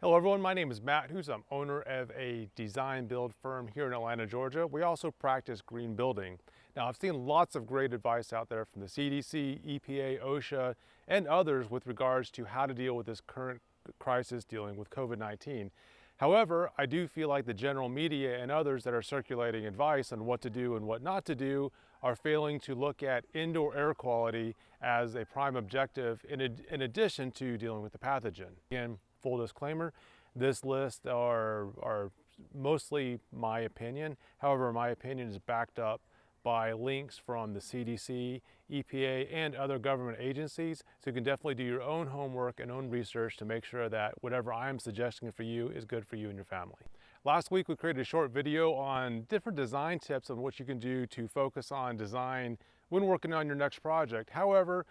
Hello everyone, my name is Matt Hughes. I'm owner of a design build firm here in Atlanta, Georgia. We also practice green building. Now I've seen lots of great advice out there from the CDC, EPA, OSHA, and others with regards to how to deal with this current crisis dealing with COVID-19. However, I do feel like the general media and others that are circulating advice on what to do and what not to do are failing to look at indoor air quality as a prime objective in addition to dealing with the pathogen. Again, full disclaimer, this list are mostly my opinion. However, my opinion is backed up by links from the CDC, EPA, and other government agencies. So you can definitely do your own homework and own research to make sure that whatever I'm suggesting for you is good for you and your family. Last week, we created a short video on different design tips on what you can do to focus on design when working on your next project. However,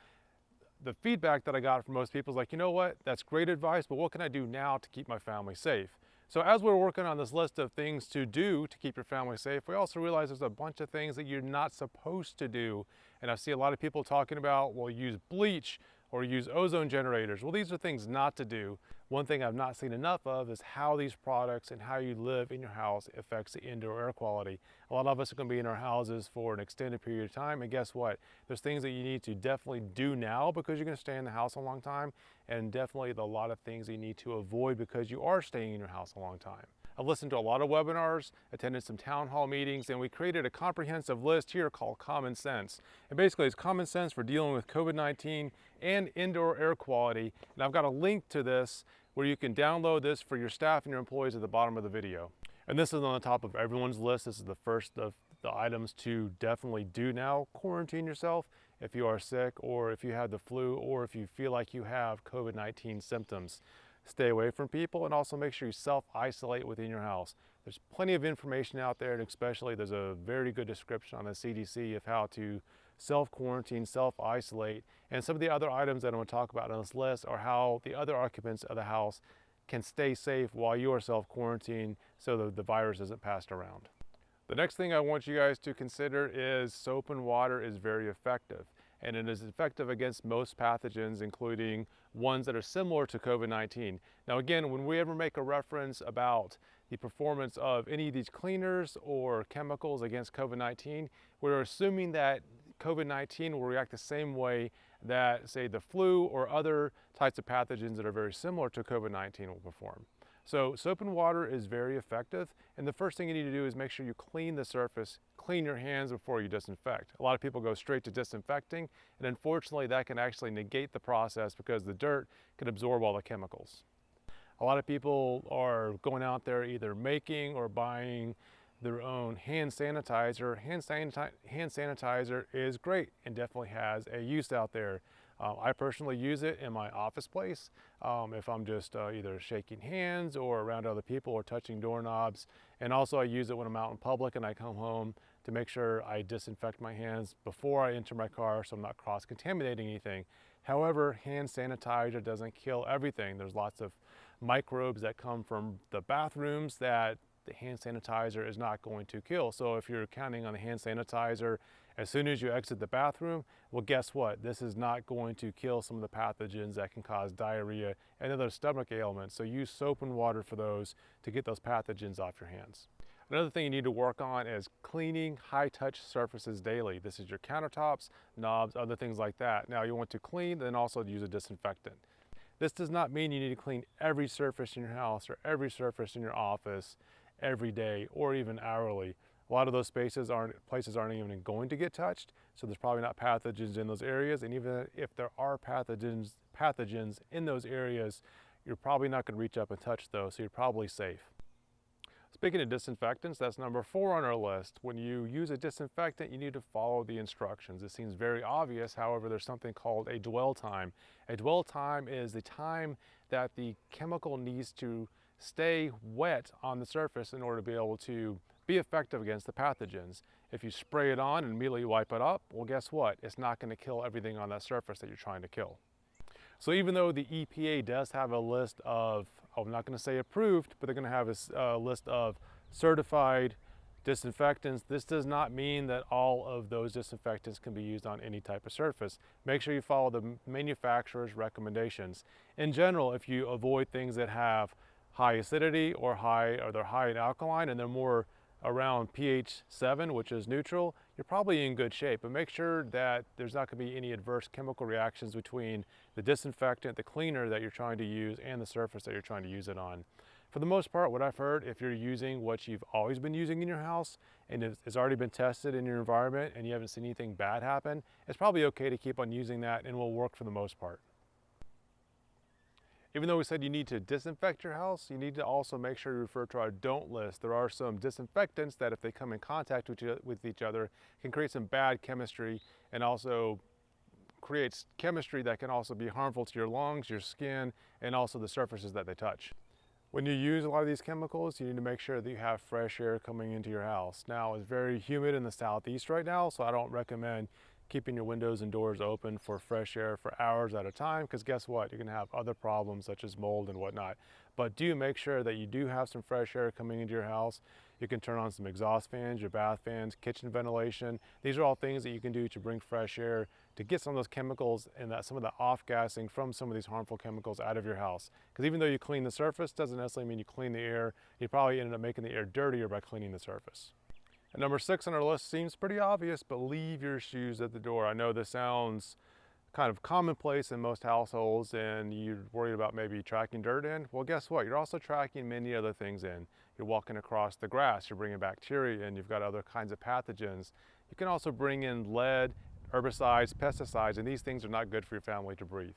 the feedback that I got from most people is like, you know what, that's great advice, but what can I do now to keep my family safe? So as we're working on this list of things to do to keep your family safe, we also realize there's a bunch of things that you're not supposed to do. And I see a lot of people talking about, well, use bleach or use ozone generators. Well, these are things not to do. One thing I've not seen enough of is how these products and how you live in your house affects the indoor air quality. A lot of us are going to be in our houses for an extended period of time, and guess what? There's things that you need to definitely do now because you're going to stay in the house a long time, and definitely a lot of things that you need to avoid because you are staying in your house a long time. I've listened to a lot of webinars, attended some town hall meetings, and we created a comprehensive list here called Common Sense. And basically it's common sense for dealing with COVID-19 and indoor air quality. And I've got a link to this where you can download this for your staff and your employees at the bottom of the video. And this is on the top of everyone's list. This is the first of the items to definitely do now. Quarantine yourself if you are sick, or if you have the flu, or if you feel like you have COVID-19 symptoms. Stay away from people, and also make sure you self-isolate within your house. There's plenty of information out there, and especially there's a very good description on the CDC of how to self-quarantine, self-isolate. And some of the other items that I'm going to talk about on this list are how the other occupants of the house can stay safe while you are self-quarantined so that the virus isn't passed around. The next thing I want you guys to consider is soap and water is very effective. And it is effective against most pathogens, including ones that are similar to COVID-19. Now again, when we ever make a reference about the performance of any of these cleaners or chemicals against COVID-19, we're assuming that COVID-19 will react the same way that, say, the flu or other types of pathogens that are very similar to COVID-19 will perform. So soap and water is very effective, and the first thing you need to do is make sure you clean the surface, clean your hands before you disinfect. A lot of people go straight to disinfecting, and unfortunately that can actually negate the process because the dirt can absorb all the chemicals. A lot of people are going out there either making or buying their own hand sanitizer. Hand sanitizer is great and definitely has a use out there. I personally use it in my office place if I'm just either shaking hands or around other people or touching doorknobs. And also I use it when I'm out in public and I come home to make sure I disinfect my hands before I enter my car so I'm not cross-contaminating anything. However, hand sanitizer doesn't kill everything. There's lots of microbes that come from the bathrooms that the hand sanitizer is not going to kill. So if you're counting on the hand sanitizer as soon as you exit the bathroom, well, guess what? This is not going to kill some of the pathogens that can cause diarrhea and other stomach ailments. So use soap and water for those to get those pathogens off your hands. Another thing you need to work on is cleaning high-touch surfaces daily. This is your countertops, knobs, other things like that. Now you want to clean, then also use a disinfectant. This does not mean you need to clean every surface in your house or every surface in your office every day or even hourly. A lot of those places aren't even going to get touched, so there's probably not pathogens in those areas, and even if there are pathogens in those areas, you're probably not going to reach up and touch those, so you're probably safe. Speaking of disinfectants, that's number 4 on our list. When you use a disinfectant, you need to follow the instructions. It seems very obvious, however, there's something called a dwell time. A dwell time is the time that the chemical needs to stay wet on the surface in order to be able to be effective against the pathogens. If you spray it on and immediately wipe it up, well, guess what? It's not going to kill everything on that surface that you're trying to kill. So even though the EPA does have a list of, I'm not going to say approved, but they're going to have a list of certified disinfectants, this does not mean that all of those disinfectants can be used on any type of surface. Make sure you follow the manufacturer's recommendations. In general, if you avoid things that have high acidity or they're high in alkaline and they're more around pH 7, which is neutral, you're probably in good shape. But make sure that there's not going to be any adverse chemical reactions between the disinfectant, the cleaner that you're trying to use, and the surface that you're trying to use it on. For the most part, what I've heard, if you're using what you've always been using in your house and it's already been tested in your environment and you haven't seen anything bad happen, it's probably okay to keep on using that and will work for the most part. Even though we said you need to disinfect your house, you need to also make sure you refer to our don't list. There are some disinfectants that if they come in contact with each other can create some bad chemistry and also creates chemistry that can also be harmful to your lungs, your skin, and also the surfaces that they touch. When you use a lot of these chemicals, you need to make sure that you have fresh air coming into your house. Now, it's very humid in the southeast right now, so I don't recommend keeping your windows and doors open for fresh air for hours at a time, because guess what? You're gonna have other problems such as mold and whatnot. But do make sure that you do have some fresh air coming into your house. You can turn on some exhaust fans, your bath fans, kitchen ventilation. These are all things that you can do to bring fresh air to get some of those chemicals and some of the off-gassing from some of these harmful chemicals out of your house. Because even though you clean the surface, doesn't necessarily mean you clean the air. You probably ended up making the air dirtier by cleaning the surface. And number 6 on our list seems pretty obvious, but leave your shoes at the door. I know this sounds kind of commonplace in most households and you're worried about maybe tracking dirt in. Well, guess what? You're also tracking many other things in. You're walking across the grass, you're bringing bacteria in, you've got other kinds of pathogens. You can also bring in lead, herbicides, pesticides, and these things are not good for your family to breathe.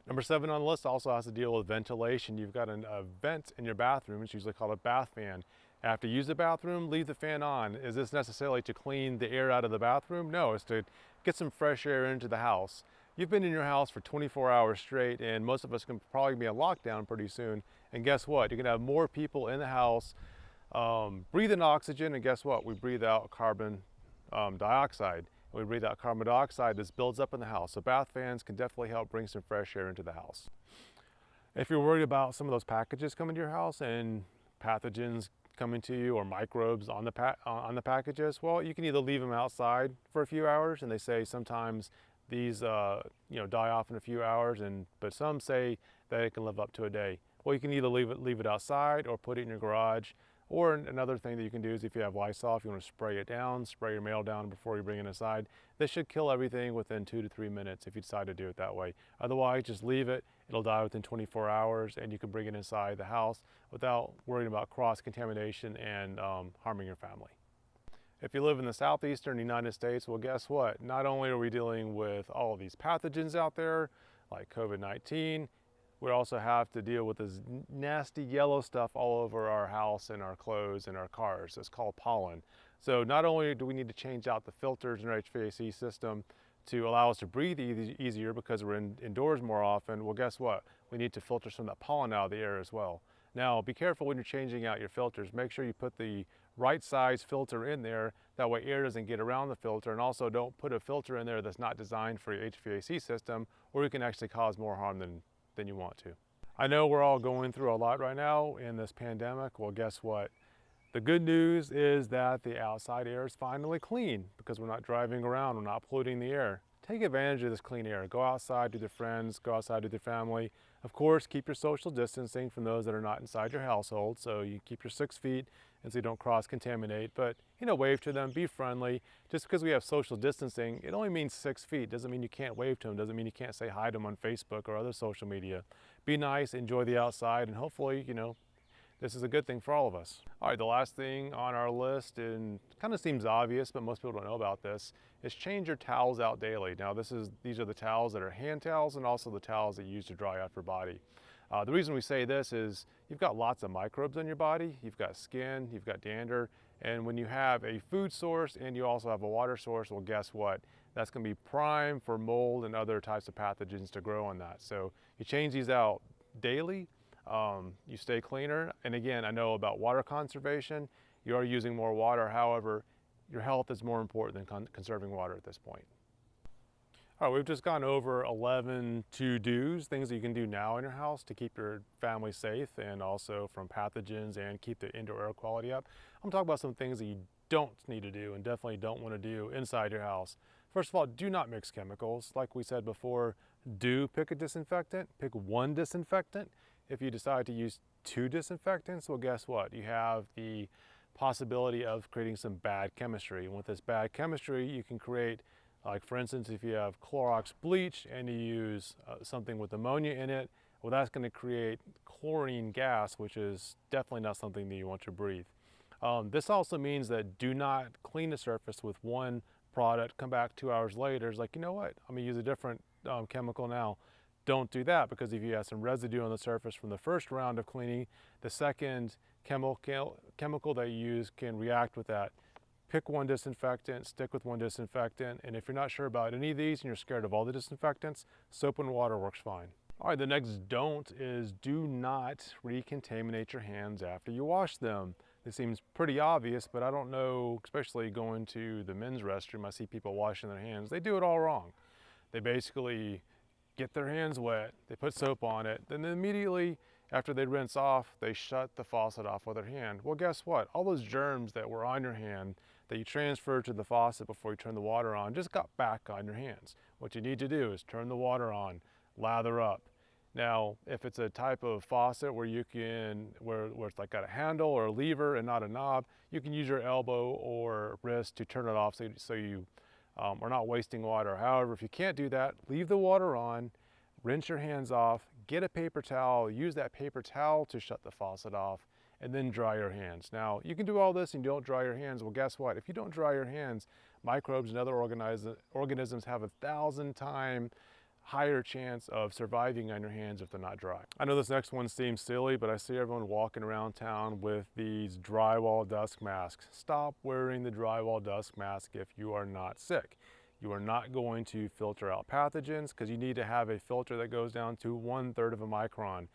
Number 7 on the list also has to deal with ventilation. You've got a vent in your bathroom. It's usually called a bath fan. After you use the bathroom, leave the fan on. Is this necessarily to clean the air out of the bathroom? No, it's to get some fresh air into the house. You've been in your house for 24 hours straight, and most of us can probably be in lockdown pretty soon. And guess what? You're gonna have more people in the house breathing oxygen, and guess what? We breathe out carbon dioxide. We breathe out carbon dioxide. This builds up in the house. So bath fans can definitely help bring some fresh air into the house. If you're worried about some of those packages coming to your house and pathogens coming to you or microbes on the packages, well, you can either leave them outside for a few hours, and they say sometimes these die off in a few hours, but some say that it can live up to a day. Well, you can either leave it outside or put it in your garage. Or another thing that you can do is if you have Lysol, if you want to spray it down, spray your mail down before you bring it inside. This should kill everything within 2 to 3 minutes if you decide to do it that way. Otherwise, just leave it. It'll die within 24 hours and you can bring it inside the house without worrying about cross-contamination and harming your family. If you live in the southeastern United States, well, guess what? Not only are we dealing with all of these pathogens out there, like COVID-19, we also have to deal with this nasty yellow stuff all over our house and our clothes and our cars. It's called pollen. So not only do we need to change out the filters in our HVAC system to allow us to breathe easier because we're indoors more often, well, guess what? We need to filter some of that pollen out of the air as well. Now, be careful when you're changing out your filters. Make sure you put the right size filter in there. That way air doesn't get around the filter, and also don't put a filter in there that's not designed for your HVAC system, or you can actually cause more harm than you want to. I know we're all going through a lot right now in this pandemic. Well, guess what? The good news is that the outside air is finally clean because we're not driving around, we're not polluting the air. Take advantage of this clean air. Go outside with your friends, go outside with your family. Of course, keep your social distancing from those that are not inside your household. So you keep your 6 feet and so you don't cross-contaminate, but wave to them, be friendly. Just because we have social distancing, it only means 6 feet. Doesn't mean you can't wave to them, doesn't mean you can't say hi to them on Facebook or other social media. Be nice, enjoy the outside, and hopefully, this is a good thing for all of us. All right, the last thing on our list, and kind of seems obvious, but most people don't know about this, is change your towels out daily. Now these are the towels that are hand towels and also the towels that you use to dry out your body. The reason we say this is you've got lots of microbes on your body, you've got skin, you've got dander, and when you have a food source and you also have a water source, well, guess what? That's gonna be prime for mold and other types of pathogens to grow on that. So you change these out daily, you stay cleaner. And again, I know about water conservation, you are using more water, however, your health is more important than conserving water at this point. All right, we've just gone over 11 to-dos, things that you can do now in your house to keep your family safe and also from pathogens and keep the indoor air quality up. I'm talking about some things that you don't need to do and definitely don't want to do inside your house. First of all, do not mix chemicals. Like we said before, do pick a disinfectant, pick one disinfectant. if you decide to use 2 disinfectants, well, guess what? You have the possibility of creating some bad chemistry. And with this bad chemistry, you can create, like for instance, if you have Clorox bleach and you use something with ammonia in it, well, that's going to create chlorine gas, which is definitely not something that you want to breathe. This also means that do not clean the surface with one product, come back 2 hours later, it's like, you know what, I'm gonna use a different chemical now. Don't do that, because if you have some residue on the surface from the first round of cleaning, the second chemical that you use can react with that. Pick one disinfectant, stick with one disinfectant, and if you're not sure about any of these and you're scared of all the disinfectants, soap and water works fine. All right, the next don't is do not recontaminate your hands after you wash them. It seems pretty obvious, but I don't know, especially going to the men's restroom, I see people washing their hands. They do it all wrong. They basically get their hands wet, they put soap on it, then immediately after they rinse off, they shut the faucet off with their hand. Well, guess what? All those germs that were on your hand that you transferred to the faucet before you turn the water on just got back on your hands. What you need to do is turn the water on, lather up. Now, if it's a type of faucet where you can, where it's like got a handle or a lever and not a knob, you can use your elbow or wrist to turn it off so you are not wasting water. However, if you can't do that, leave the water on, rinse your hands off, get a paper towel, use that paper towel to shut the faucet off, and then dry your hands. Now, you can do all this and you don't dry your hands. Well, guess what? If you don't dry your hands, microbes and other organisms have 1,000 times higher chance of surviving on your hands if they're not dry. I know this next one seems silly, but I see everyone walking around town with these drywall dust masks. Stop wearing the drywall dust mask if you are not sick. You are not going to filter out pathogens because you need to have a filter that goes down to 1/3 of a micron.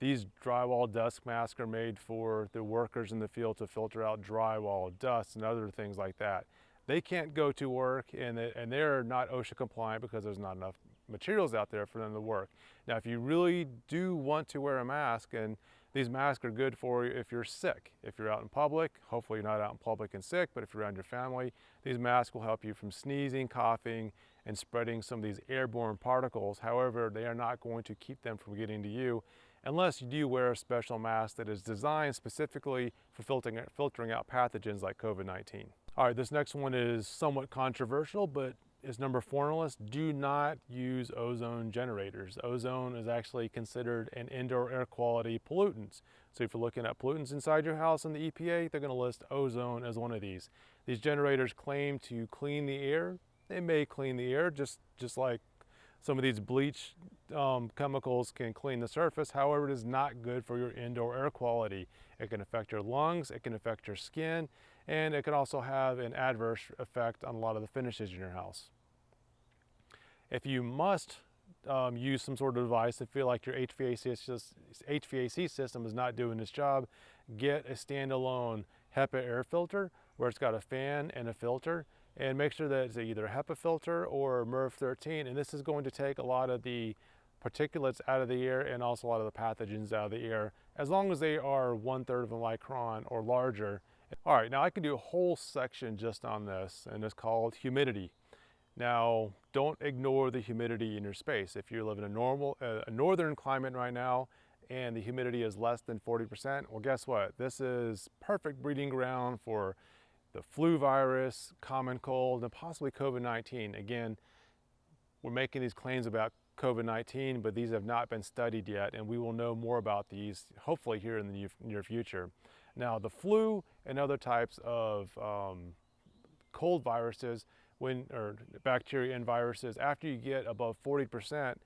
These drywall dust masks are made for the workers in the field to filter out drywall, dust, and other things like that. They can't go to work and they're not OSHA compliant because there's not enough materials out there for them to work. Now, if you really do want to wear a mask, and these masks are good for you if you're sick. If you're out in public, hopefully you're not out in public and sick, but if you're around your family, these masks will help you from sneezing, coughing, and spreading some of these airborne particles. However, they are not going to keep them from getting to you unless you do wear a special mask that is designed specifically for filtering out pathogens like COVID-19. All right, this next one is somewhat controversial, but is number 4 on the list. Do not use ozone generators. Ozone is actually considered an indoor air quality pollutant. So if you're looking at pollutants inside your house in the EPA, they're going to list ozone as one of these. These generators claim to clean the air. They may clean the air just like some of these bleach chemicals can clean the surface. However, it is not good for your indoor air quality. It can affect your lungs, it can affect your skin, and it can also have an adverse effect on a lot of the finishes in your house. If you must use some sort of device and feel like your HVAC system is not doing its job, get a standalone HEPA air filter where it's got a fan and a filter, and make sure that it's either a HEPA filter or MERV 13, and this is going to take a lot of the particulates out of the air and also a lot of the pathogens out of the air, as long as they are 1/3 of a micron or larger. All right, now I can do a whole section just on this, and it's called humidity. Now, don't ignore the humidity in your space. If you live in a northern climate right now and the humidity is less than 40%, well, guess what? This is perfect breeding ground for the flu virus, common cold, and possibly COVID-19. Again, we're making these claims about COVID-19, but these have not been studied yet, and we will know more about these hopefully here in the near future. Now, the flu and other types of cold viruses, or bacteria and viruses, after you get above 40%,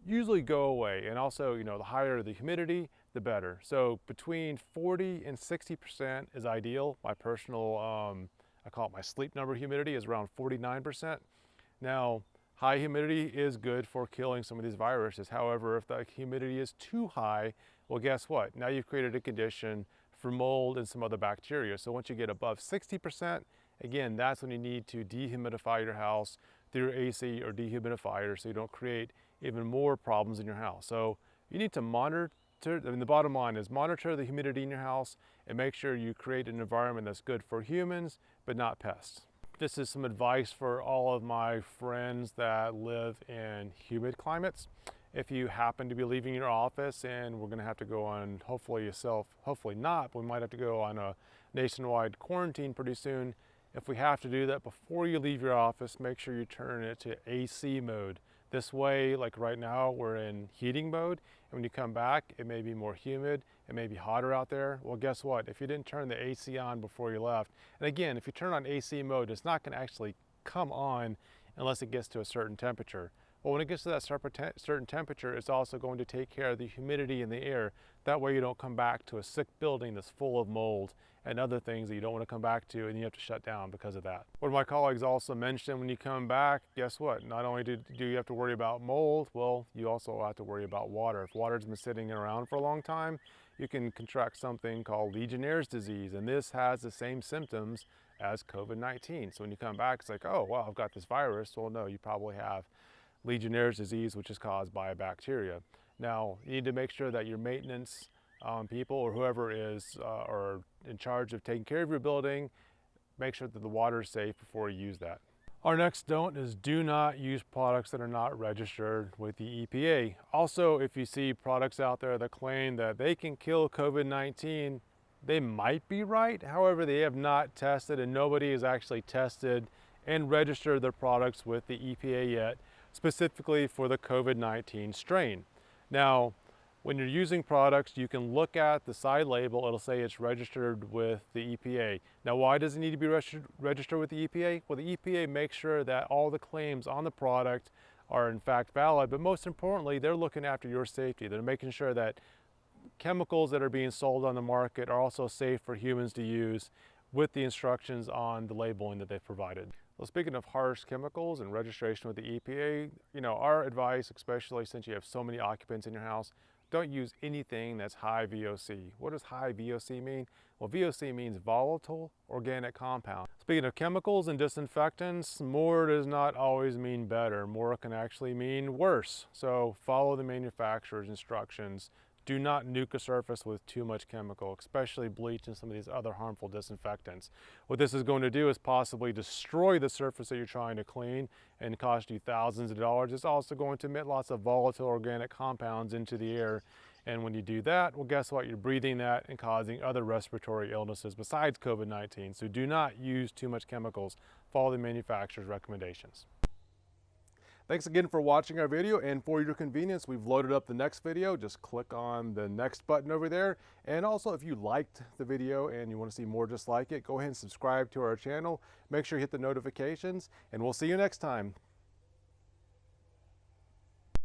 usually go away. And also, the higher the humidity, the better. So between 40 and 60% is ideal. My personal, I call it my sleep number humidity, is around 49%. Now, high humidity is good for killing some of these viruses. However, if the humidity is too high, well, guess what? Now you've created a condition for mold and some other bacteria. So once you get above 60%, again, that's when you need to dehumidify your house through AC or dehumidifier so you don't create even more problems in your house. So you need to monitor, the bottom line is monitor the humidity in your house and make sure you create an environment that's good for humans, but not pests. This is some advice for all of my friends that live in humid climates. If you happen to be leaving your office, and we're going to have to go on, hopefully not, but we might have to go on a nationwide quarantine pretty soon. If we have to do that before you leave your office, make sure you turn it to AC mode. This way, like right now, we're in heating mode, and when you come back, it may be more humid, it may be hotter out there. Well, guess what? If you didn't turn the AC on before you left, and again, if you turn on AC mode, it's not going to actually come on unless it gets to a certain temperature. Well, when it gets to that certain temperature, it's also going to take care of the humidity in the air. That way you don't come back to a sick building that's full of mold and other things that you don't want to come back to, and you have to shut down because of that. One of my colleagues also mentioned, when you come back, guess what? Not only do you have to worry about mold, well, you also have to worry about water. If water's been sitting around for a long time, you can contract something called Legionnaire's disease, and this has the same symptoms as COVID-19. So when you come back, it's like, oh, well, I've got this virus. Well, no, you probably have Legionnaire's disease, which is caused by a bacteria. Now, you need to make sure that your maintenance people or whoever is are in charge of taking care of your building, make sure that the water is safe before you use that. Our next don't is do not use products that are not registered with the EPA. Also, if you see products out there that claim that they can kill COVID-19, they might be right. However, they have not tested, and nobody has actually tested and registered their products with the EPA yet, specifically for the COVID-19 strain. Now, when you're using products, you can look at the side label. It'll say it's registered with the EPA. Now, why does it need to be registered with the EPA? Well, the EPA makes sure that all the claims on the product are in fact valid, but most importantly, they're looking after your safety. They're making sure that chemicals that are being sold on the market are also safe for humans to use with the instructions on the labeling that they've provided. Well, speaking of harsh chemicals and registration with the EPA, our advice, especially since you have so many occupants in your house, don't use anything that's high VOC. What does high VOC mean? Well, VOC means volatile organic compound. Speaking of chemicals and disinfectants, more does not always mean better. More can actually mean worse. So follow the manufacturer's instructions. Do not nuke a surface with too much chemical, especially bleach and some of these other harmful disinfectants. What this is going to do is possibly destroy the surface that you're trying to clean and cost you thousands of dollars. It's also going to emit lots of volatile organic compounds into the air. And when you do that, well, guess what? You're breathing that and causing other respiratory illnesses besides COVID-19. So do not use too much chemicals. Follow the manufacturer's recommendations. Thanks again for watching our video, and for your convenience, we've loaded up the next video. Just click on the next button over there. And also, if you liked the video and you want to see more just like it, go ahead and subscribe to our channel. Make sure you hit the notifications, and we'll see you next time.